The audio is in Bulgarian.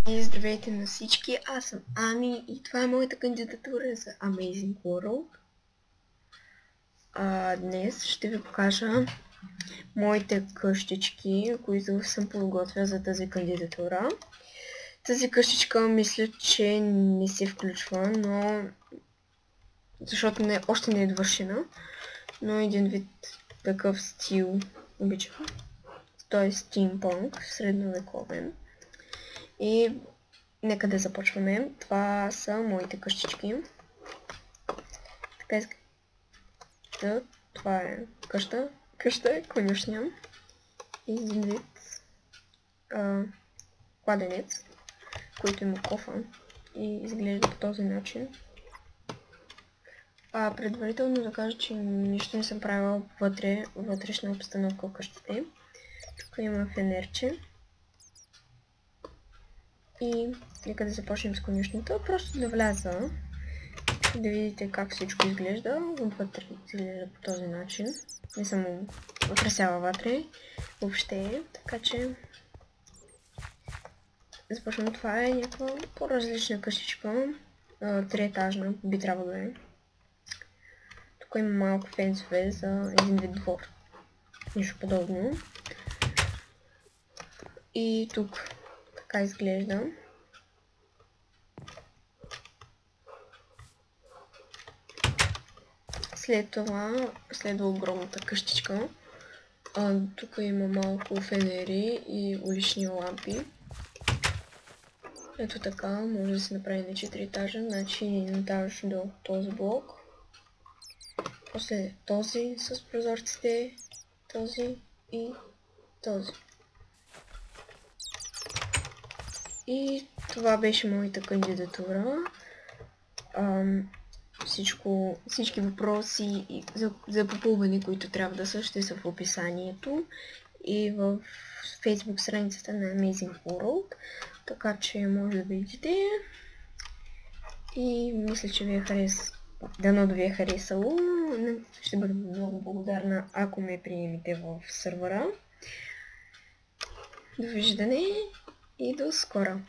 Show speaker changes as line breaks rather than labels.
И здравейте на всички, аз съм Ами и това е моята кандидатура за Amazing World. Днес ще ви покажа моите къщички, които съм подготвила за тази кандидатура. Тази къщичка мисля, че не се включва, но защото още не е довършена, но един вид такъв стил обичам. Той е стимпанк, средновековен. И нека да започваме. Това са моите къщички. Така изглежда. Това е къща. Къща е конюшня. И един вид кладенец, който има кофа. И изглежда по този начин. Предварително да кажа, че нищо не съм правила вътрешна обстановка в къщите. Тук има фенерче. И нека да започнем с конюшнята. Просто да вляза да видите как всичко изглежда. Отвътре изглежда по този начин. Не съм украсяла вътре въобще, така че започвам. Това е някаква по-различна къщичка. Триетажна би трябвало да е. Тук има малко фенсове за един вид двор. Нищо подобно. И тук така изглежда. След това следва огромната къщичка. Тук има малко фенери и улични лампи. Ето така, може да се направи на 4 етажа, значи един етаж до този блок. После този с прозорците, този и този. И това беше моята кандидатура. Всички въпроси за попълване, които трябва да са, ще са в описанието и в Facebook страницата на Amazing World, така че може да видите. И мисля, че ви е харесало. Дано да ви е харесало. Ще бъда много благодарна, ако ме приемете в сървъра. Довиждане и до скоро!